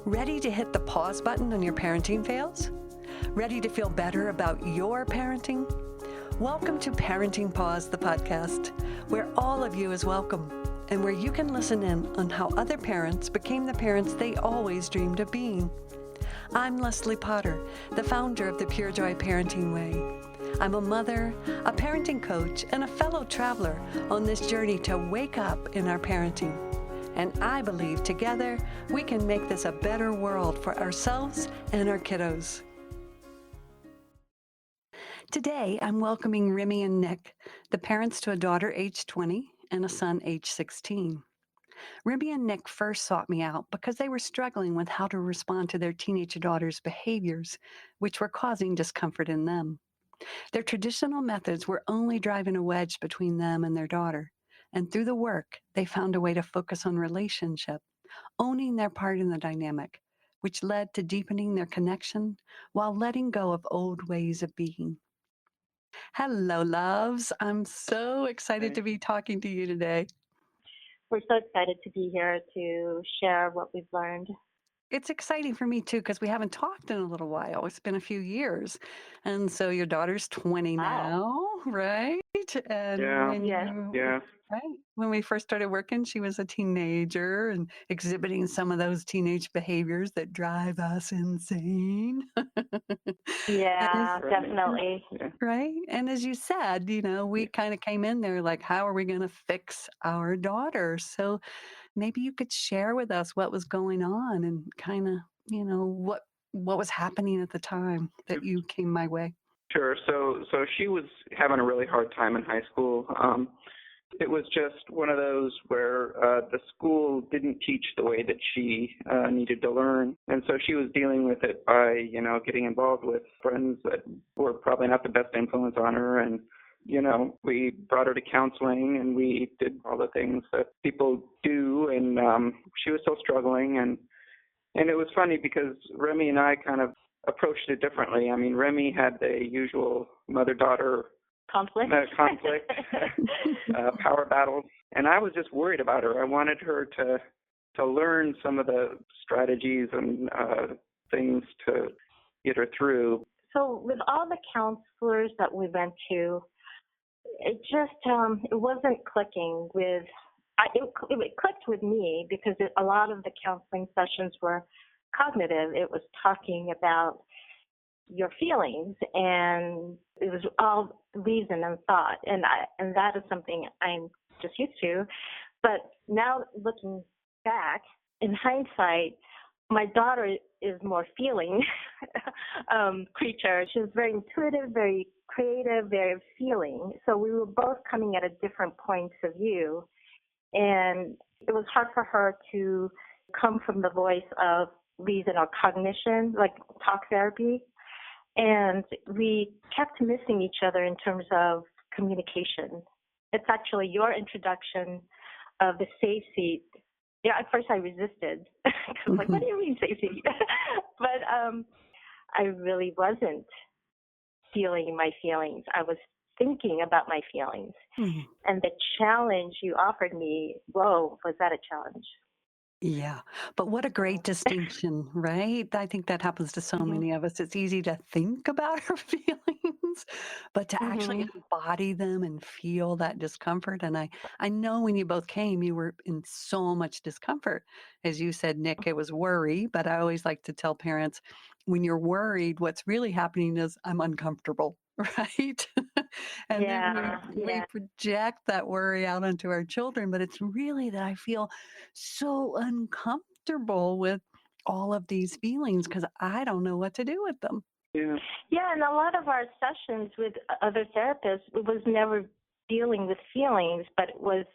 Ready to hit the pause button on your parenting fails? Ready to feel better about your parenting? Welcome to Parenting Pause, the podcast, where all of you is welcome and where you can listen in on how other parents became the parents they always dreamed of being. I'm Leslie Potter, the founder of the Pure Joy Parenting Way. I'm a mother, a parenting coach, and a fellow traveler on this journey to wake up in our parenting. And I believe together we can make this a better world for ourselves and our kiddos. Today, I'm welcoming Remy and Nick, the parents to a daughter age 20 and a son age 16. Remy and Nick first sought me out because they were struggling with how to respond to their teenage daughter's behaviors, which were causing discomfort in them. Their traditional methods were only driving a wedge between them and their daughter. And through the work, they found a way to focus on relationship, owning their part in the dynamic, which led to deepening their connection while letting go of old ways of being. Hello, loves. I'm so excited to be talking to you today. We're so excited to be here to share what we've learned. It's exciting for me, too, because we haven't talked in a little while. It's been a few years. And so your daughter's 20 now, right? And when we first started working, she was a teenager and exhibiting some of those teenage behaviors that drive us insane. Yeah, definitely. Right? And as you said, we kind of came in there like, how are we going to fix our daughter? So maybe you could share with us what was going on and kind of, what was happening at the time that you came my way. Sure. So she was having a really hard time in high school. It was just one of those where the school didn't teach the way that she needed to learn. And so she was dealing with it by, getting involved with friends that were probably not the best influence on her. And, we brought her to counseling and we did all the things that people do. And she was still struggling. And it was funny because Remy and I kind of approached it differently. I mean, Remy had the usual mother-daughter conflict, power battles, and I was just worried about her. I wanted her to learn some of the strategies and things to get her through. So with all the counselors that we went to, it just it wasn't clicking with. It clicked with me because a lot of the counseling sessions were cognitive. It was talking about your feelings, and it was all reason and thought, and that is something I'm just used to. But now looking back, in hindsight, my daughter is more feeling creature. She was very intuitive, very creative, very feeling. So we were both coming at a different points of view, and it was hard for her to come from the voice of reason or cognition, like talk therapy. And we kept missing each other in terms of communication. It's actually your introduction of the safe seat. Yeah, at first I resisted. I was like, what do you mean safe seat? But I really wasn't feeling my feelings. I was thinking about my feelings. Mm-hmm. And the challenge you offered me, whoa, was that a challenge? Yeah, but what a great distinction, right? I think that happens to so many of us. It's easy to think about our feelings, but to actually embody them and feel that discomfort. And I know when you both came, you were in so much discomfort. As you said, Nick, it was worry, but I always like to tell parents, when you're worried, what's really happening is I'm uncomfortable, right? And then we project that worry out onto our children, but it's really that I feel so uncomfortable with all of these feelings because I don't know what to do with them. Yeah, and a lot of our sessions with other therapists, it was never dealing with feelings, but it was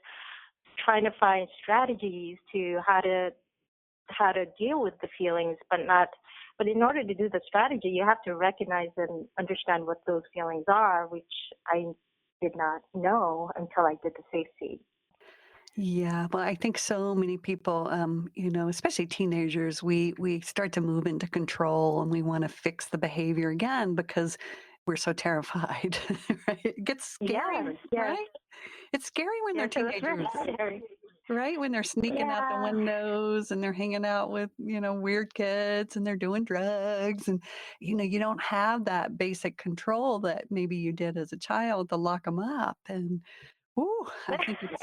trying to find strategies to how to deal with the feelings, but in order to do the strategy, you have to recognize and understand what those feelings are, which I did not know until I did the safe seat. Yeah, well, I think so many people, especially teenagers, we start to move into control and we want to fix the behavior again because we're so terrified, right? It gets scary, right? It's scary when they're teenagers. Right, when they're sneaking out the Yeah. windows and they're hanging out with, weird kids and they're doing drugs and, you don't have that basic control that maybe you did as a child to lock them up and, ooh, I think it's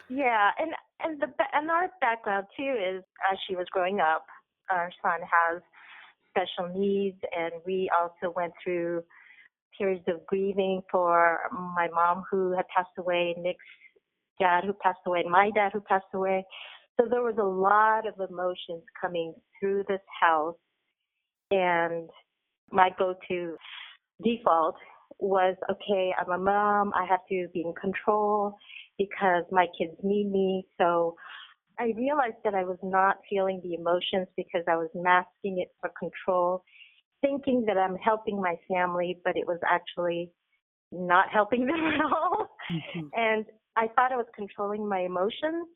Yeah, and our background too is as she was growing up, our son has special needs, and we also went through periods of grieving for my mom who had passed away, Nick's dad who passed away, and my dad who passed away. So there was a lot of emotions coming through this house, and my go-to default was, okay, I'm a mom, I have to be in control because my kids need me. So I realized that I was not feeling the emotions because I was masking it for control, thinking that I'm helping my family, but it was actually not helping them at all. Mhm. And I thought I was controlling my emotions,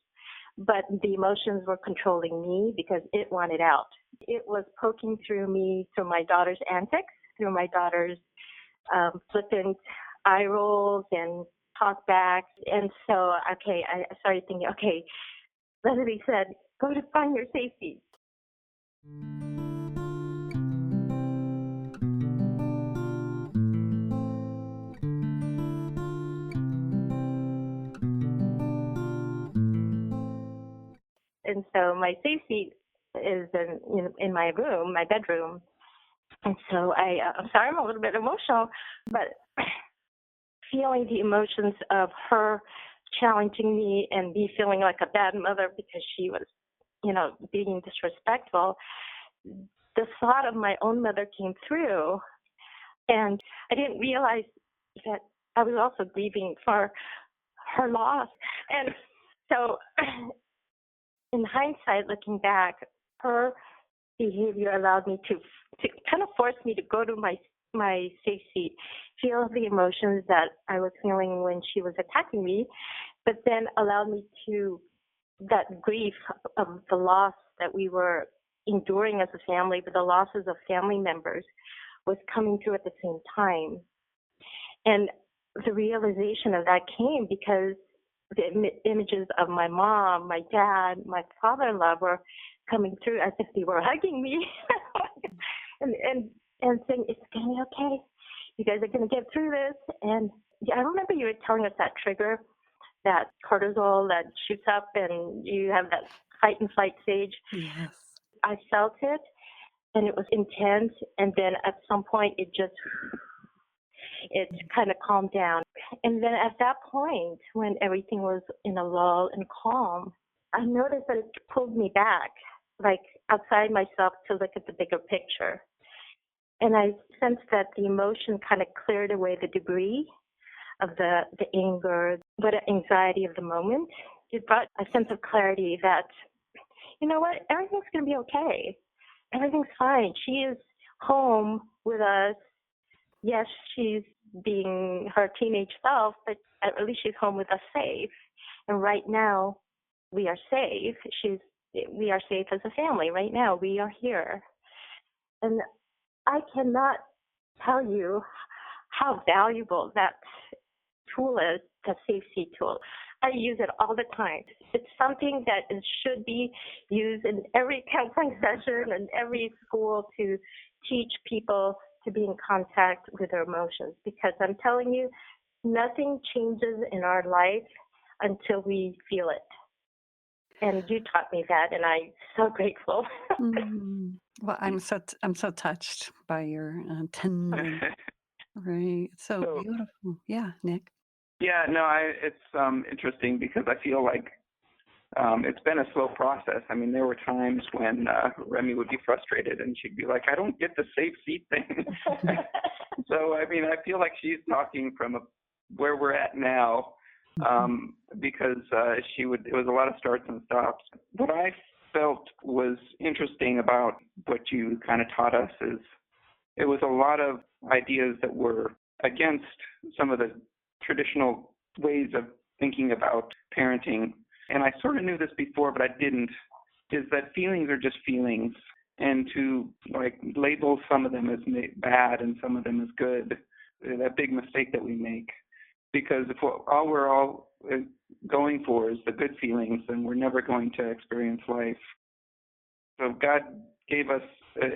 but the emotions were controlling me because it wanted out. It was poking through me through my daughter's antics, through my daughter's flippant eye rolls and talkbacks. And so, okay, I started thinking, okay, Leslie said, go to find your safety. And so my safety is in my room, my bedroom. And so I'm sorry, I'm a little bit emotional, but feeling the emotions of her challenging me and me feeling like a bad mother because she was, being disrespectful, the thought of my own mother came through. And I didn't realize that I was also grieving for her loss. And so in hindsight, looking back, her behavior allowed me to kind of force me to go to my safe seat, feel the emotions that I was feeling when she was attacking me, but then allowed me to that grief of the loss that we were enduring as a family, but the losses of family members was coming through at the same time. And the realization of that came because the images of my mom, my dad, my father-in-law were coming through as if they were hugging me and saying, it's going to be okay. You guys are going to get through this. And yeah, I remember you were telling us that trigger, that cortisol that shoots up and you have that fight and flight stage. Yes. I felt it and it was intense. And then at some point it kind of calmed down. And then at that point, when everything was in a lull and calm, I noticed that it pulled me back, like outside myself to look at the bigger picture. And I sensed that the emotion kind of cleared away the debris of the anger, the anxiety of the moment. It brought a sense of clarity that, you know what, everything's going to be okay. Everything's fine. She is home with us. Yes, she's being her teenage self, but at least she's home with us safe. And right now, we are safe. We are safe as a family. Right now, we are here. And I cannot tell you how valuable that tool is, the safety tool. I use it all the time. It's something that should be used in every counseling session and every school to teach people to be in contact with their emotions, because I'm telling you, nothing changes in our life until we feel it. And you taught me that, and I'm so grateful. Mm. Well, I'm so touched by your tending. Right. It's so So beautiful. Yeah, Nick. yeah, no, it's interesting because I feel like it's been a slow process. I mean, there were times when Remy would be frustrated and she'd be like, I don't get the safe seat thing. So, I mean, I feel like she's talking from where we're at now because it was a lot of starts and stops. What I felt was interesting about what you kind of taught us is it was a lot of ideas that were against some of the traditional ways of thinking about parenting. And I sort of knew this before, but I didn't, is that feelings are just feelings. And to like label some of them as bad and some of them as good, that big mistake that we make. Because if all we're all going for is the good feelings, then we're never going to experience life. So God gave us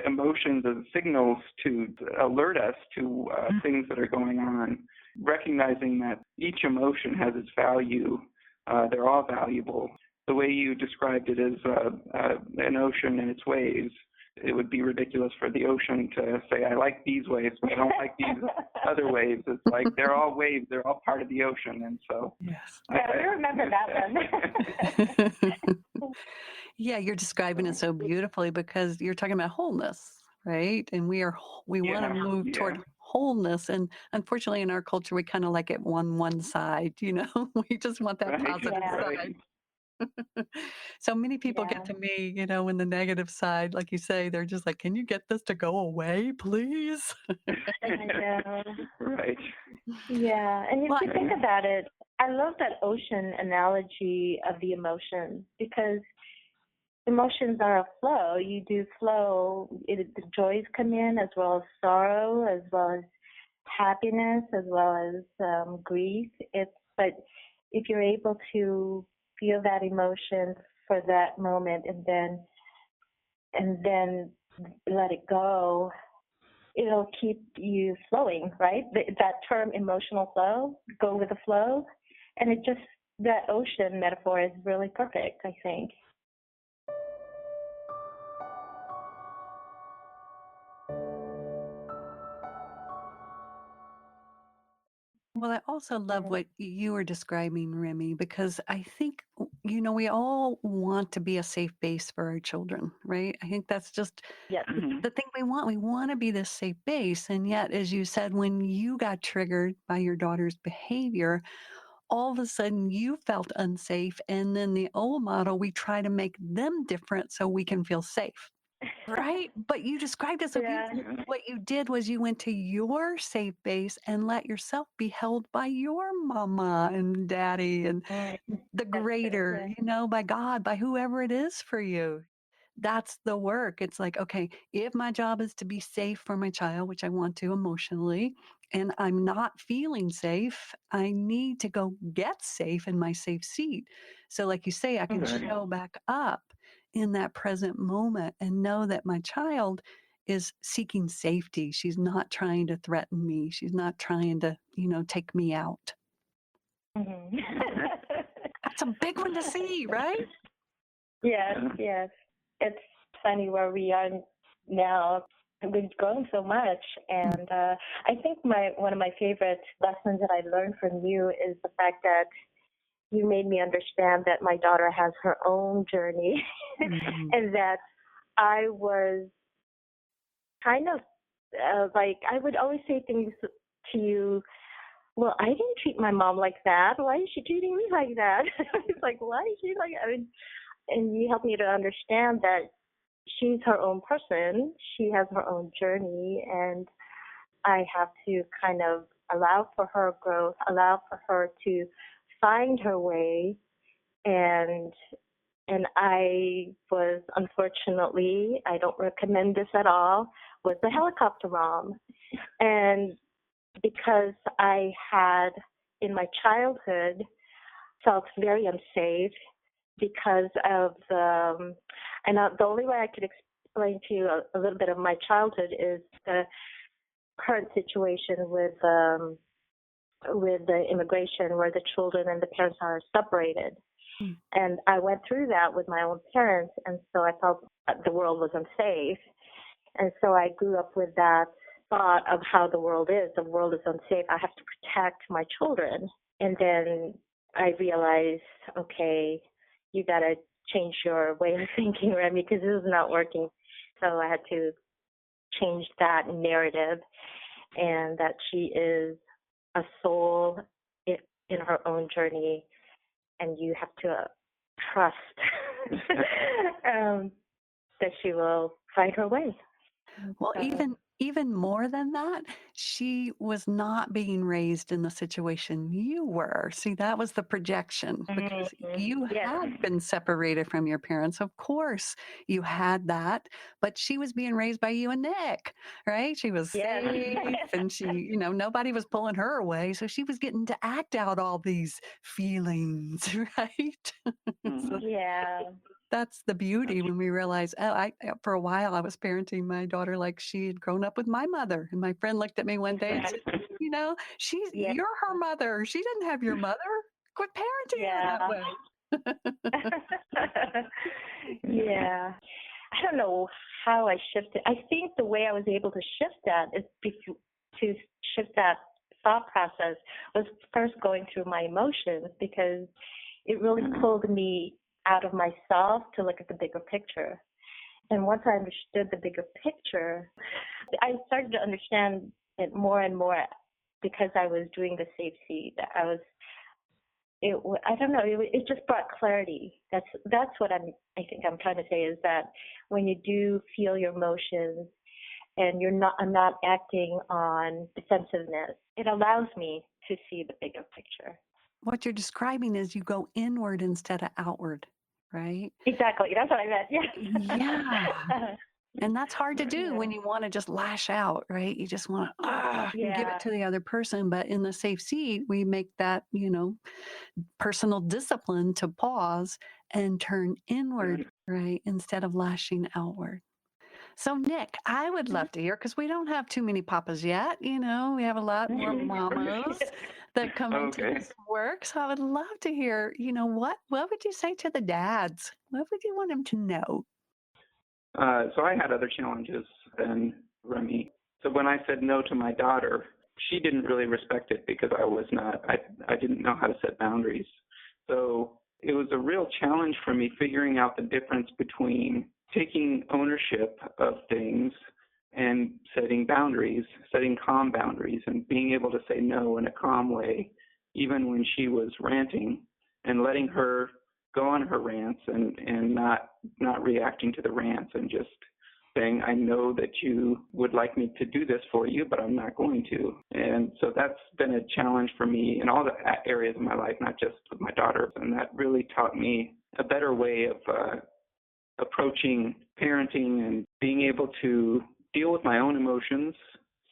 emotions as signals to alert us to things that are going on, recognizing that each emotion has its value. They're all valuable. The way you described it as an ocean and its waves, it would be ridiculous for the ocean to say, I like these waves, but I don't like these other waves. It's like they're all waves. They're all part of the ocean. And so Yes. Yeah, I remember that one. Yeah, you're describing it so beautifully because you're talking about wholeness, right? And we want to move toward wholeness. And unfortunately, in our culture, we kind of like it on one side, we just want that positive side. So many people get to me, in the negative side, like you say, they're just like, can you get this to go away, please? I know. Right. Yeah, and if Well, you think about it, I love that ocean analogy of the emotions because emotions are a flow. You do flow. The joys come in as well as sorrow, as well as happiness, as well as grief. But if you're able to feel that emotion for that moment and then let it go, it'll keep you flowing, right? That term emotional flow, go with the flow. And that ocean metaphor is really perfect, I think. Well, I also love what you were describing, Remy, because I think, we all want to be a safe base for our children, right? I think that's just Yes. the thing we want. We want to be this safe base. And yet, as you said, when you got triggered by your daughter's behavior, all of a sudden you felt unsafe. And then the old model, we try to make them different so we can feel safe. Right? But you described it so Yeah. beautifully. What you did was you went to your safe base and let yourself be held by your mama and daddy and Mm, the that's true. greater, by God, by whoever it is for you. That's the work. It's like, okay, if my job is to be safe for my child, which I want to emotionally, and I'm not feeling safe, I need to go get safe in my safe seat. So, like you say, I can show back up in that present moment and know that my child is seeking safety. She's not trying to threaten me. She's not trying to, take me out. Mm-hmm. That's a big one to see, right? Yes, yes. It's funny where we are now. We've grown so much, and I think one of my favorite lessons that I learned from you is the fact that you made me understand that my daughter has her own journey, and that I was kind of like I would always say things to you. Well, I didn't treat my mom like that. Why is she treating me like that? It's like, why is she like? And you helped me to understand that she's her own person. She has her own journey, and I have to kind of allow for her growth, allow for her to find her way. And I was, unfortunately, I don't recommend this at all, was the helicopter mom. And because I had in my childhood felt very unsafe because of the only way I could explain to you a little bit of my childhood is the current situation with the immigration where the children and the parents are separated. And I went through that with my own parents, and so I felt that the world was unsafe. And so I grew up with that thought of how the world is. The world is unsafe. I have to protect my children. And then I realized, okay, you got to change your way of thinking, Remy, because this is not working. So I had to change that narrative, and that she is a soul in her own journey, and you have to trust that she will find her way. Well, even more than that, she was not being raised in the situation you were. See, that was the projection because you Yes. had been separated from your parents. Of course, you had that, but she was being raised by you and Nick, right? She was Yes. safe and nobody was pulling her away. So she was getting to act out all these feelings, right? Hmm. So Yeah. that's the beauty when we realize, oh, for a while I was parenting my daughter like she had grown up with my mother. And my friend looked at me one day and said, Yeah. you're her mother. She didn't have your mother. Quit parenting her that Yeah. way. Yeah. I don't know how I shifted. I think the way I was able to shift that is to shift that thought process was first going through my emotions because it really pulled me out of myself to look at the bigger picture. And once I understood the bigger picture, I started to understand it more and more because I was doing the safe seed. I don't know. It just brought clarity. That's what I think I'm trying to say is that when you do feel your emotions and I'm not acting on defensiveness, it allows me to see the bigger picture. What you're describing is you go inward instead of outward, right? Exactly. That's what I meant. Yeah. Yes. And that's hard to do Yeah. when you want to just lash out, right? You just want to give it Yeah. to the other person. But in the safe seat, we make that, personal discipline to pause and turn inward, right? Instead of lashing outward. So, Nick, I would love to hear because we don't have too many papas yet. We have a lot more mamas that come into Okay. this work. So, I would love to hear, what would you say to the dads? What would you want them to know? So I had other challenges than Remy. So when I said no to my daughter, she didn't really respect it because I didn't know how to set boundaries. So it was a real challenge for me figuring out the difference between taking ownership of things and setting boundaries, setting calm boundaries, and being able to say no in a calm way, even when she was ranting, and letting her go on her rants and not reacting to the rants and just saying, I know that you would like me to do this for you, but I'm not going to. And so that's been a challenge for me in all the areas of my life, not just with my daughter. And that really taught me a better way of approaching parenting and being able to deal with my own emotions,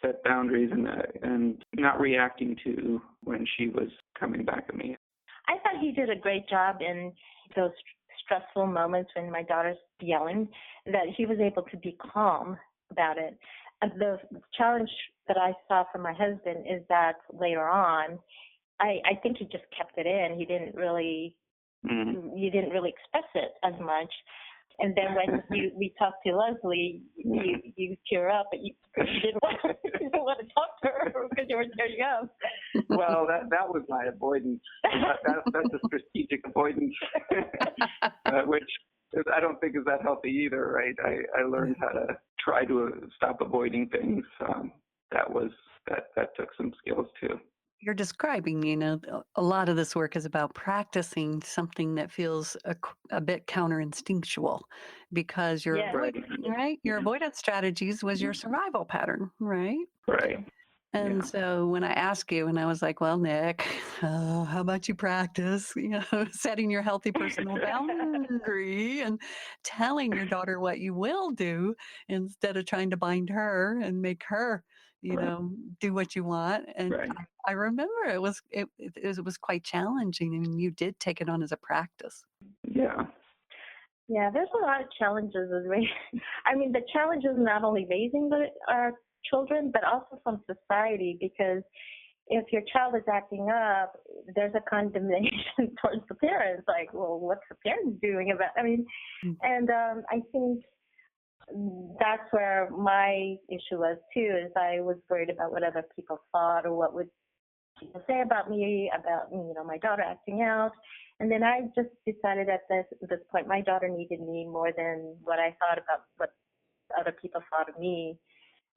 set boundaries, and not reacting to when she was coming back at me. I thought he did a great job in those stressful moments when my daughter's yelling, that he was able to be calm about it. And the challenge that I saw from my husband is that later on, I think he just kept it in. He didn't really, you didn't really express it as much. And then when we talked to Leslie, you tear up, but you didn't want to talk to her because you were tearing up. Well, that was my avoidance. That's a strategic avoidance, which I don't think is that healthy either, right? I learned how to try to stop avoiding things. That took some skills too. You're describing, a lot of this work is about practicing something that feels a bit counterinstinctual because your Yes. Right. right? Your avoidance strategies was your survival pattern, right? Right. And Yeah. so when I asked you, and I was like, well, Nick, how about you practice, setting your healthy personal boundary and telling your daughter what you will do instead of trying to bind her and make her, Right. do what you want. And Right. I remember it was quite challenging. I mean, you did take it on as a practice. Yeah. Yeah, there's a lot of challenges with raising. I mean, the challenge is not only raising our children, but also from society, because if your child is acting up, there's a condemnation towards the parents. Like, well, what's the parents doing about? I mean, Mm. and I think that's where my issue was too. Is I was worried about what other people thought or what would people say about me, about my daughter acting out. And then I just decided at this point, my daughter needed me more than what I thought about what other people thought of me.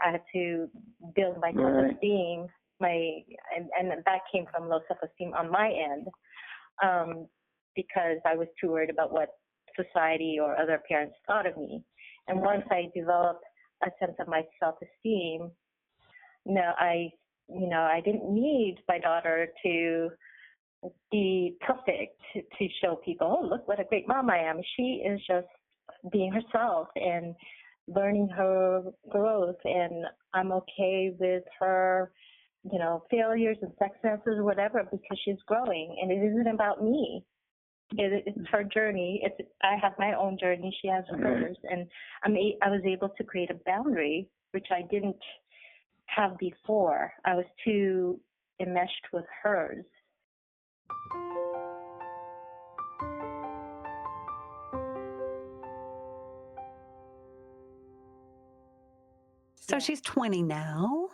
I had to build my self-esteem, and that came from low self-esteem on my end, because I was too worried about what society or other parents thought of me. And once I developed a sense of my self-esteem. No, I didn't need my daughter to be perfect to show people, oh, look what a great mom I am. She is just being herself and learning her growth, and I'm okay with her, failures and successes or whatever, because she's growing, and it isn't about me. It's her journey. I have my own journey. She has hers, and I was able to create a boundary, which I didn't have before. I was too enmeshed with hers. So she's 20 now.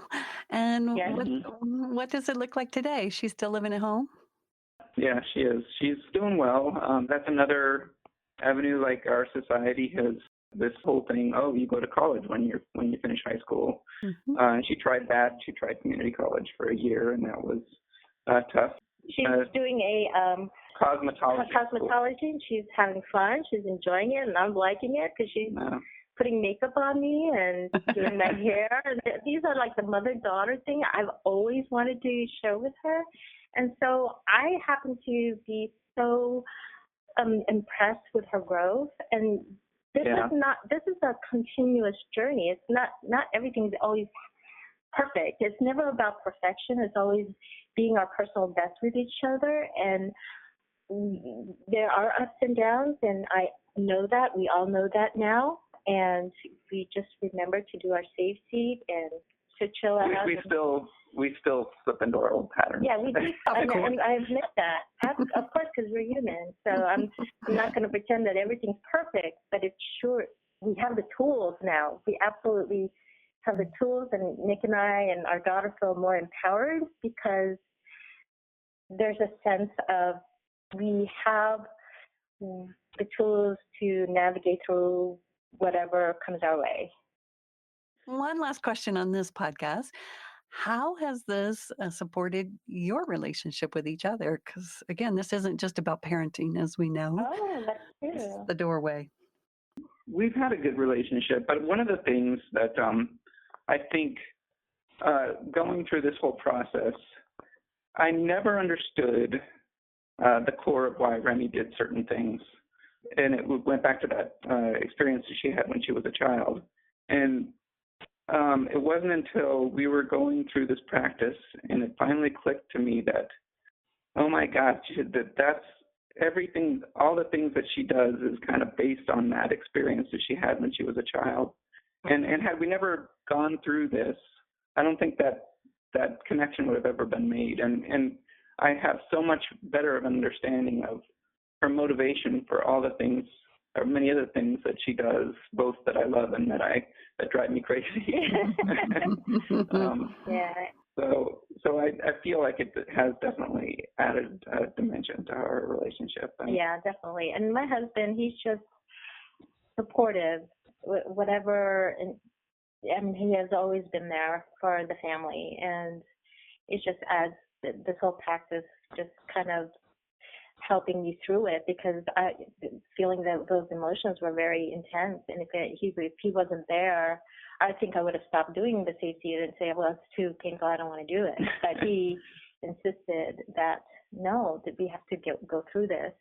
And Yeah. what does it look like today? She's still living at home? Yeah, she is. She's doing well. That's another avenue. Like our society has this whole thing. Oh, you go to college when you finish high school. Mm-hmm. She tried that. She tried community college for a year, and that was tough. She's doing a cosmetology. And she's having fun. She's enjoying it, and I'm liking it because she's putting makeup on me and doing my hair. And these are like the mother-daughter thing I've always wanted to share with her. And so I happen to be so impressed with her growth. And this is a continuous journey. It's not everything's always perfect. It's never about perfection. It's always being our personal best with each other. And there are ups and downs, and I know that. We all know that now. And we just remember to do our safe seat and to chill out. We still slip into our old patterns. Yeah, we do. And I admit that. Of course, because we're human. So I'm not going to pretend that everything's perfect, but it's sure we have the tools now. We absolutely have the tools, and Nick and I and our daughter feel more empowered because there's a sense of we have the tools to navigate through whatever comes our way. One last question on this podcast. How has this supported your relationship with each other? Because, again, this isn't just about parenting, as we know. Oh, that's true. It's the doorway. We've had a good relationship, but one of the things that I think going through this whole process, I never understood the core of why Remy did certain things. And it went back to that experience that she had when she was a child. And it wasn't until we were going through this practice and it finally clicked to me that, oh my gosh, that's everything, all the things that she does is kind of based on that experience that she had when she was a child. And had we never gone through this, I don't think that connection would have ever been made. And I have so much better of an understanding of her motivation for all the things, or many other things that she does, both that I love and that drive me crazy. Yeah. So I feel like it has definitely added a dimension to our relationship. Yeah, definitely. And my husband, he's just supportive, whatever, and he has always been there for the family. And it just adds this whole practice, just kind of helping me through it, because I feeling that those emotions were very intense, and if he wasn't there, I think I would have stopped doing the safety and say, well, it's too painful, I don't want to do it. But he insisted that no, that we have to go through this.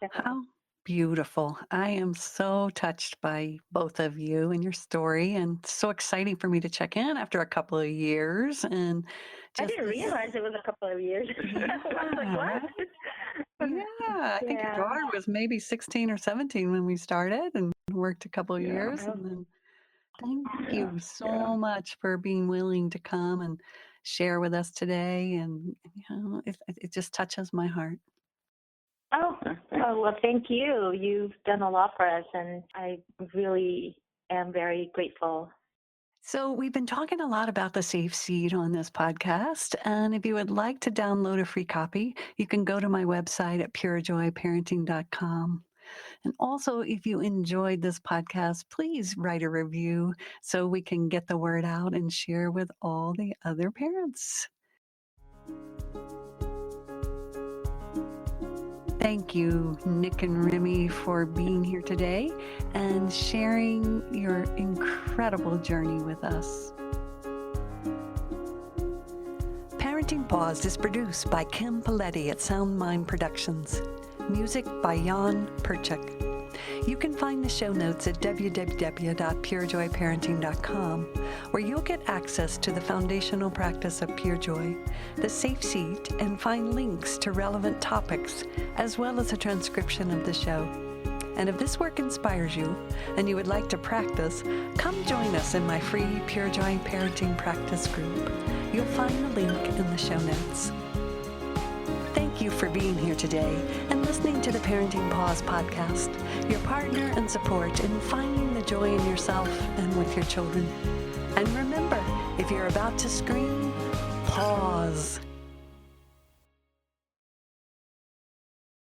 Definitely. How beautiful. I am so touched by both of you and your story, and so exciting for me to check in after a couple of years. And I didn't realize it was a couple of years. I was like, what? Yeah, I think your daughter was maybe 16 or 17 when we started and worked a couple of years. And then thank you so much for being willing to come and share with us today. And it just touches my heart. Oh, well, thank you. You've done a lot for us, and I really am very grateful. So we've been talking a lot about the Safe Seed on this podcast. And if you would like to download a free copy, you can go to my website at purejoyparenting.com. And also, if you enjoyed this podcast, please write a review so we can get the word out and share with all the other parents. Thank you, Nick and Remy, for being here today and sharing your incredible journey with us. Parenting Paused is produced by Kim Paletti at Sound Mind Productions. Music by Jan Perchik. You can find the show notes at www.purejoyparenting.com, where you'll get access to the foundational practice of Pure Joy, the safe seat, and find links to relevant topics, as well as a transcription of the show. And if this work inspires you and you would like to practice, come join us in my free Pure Joy Parenting Practice group. You'll find the link in the show notes. Thank you for being here today and listening to the Parenting Pause podcast, your partner and support in finding the joy in yourself and with your children. And remember, if you're about to scream, pause.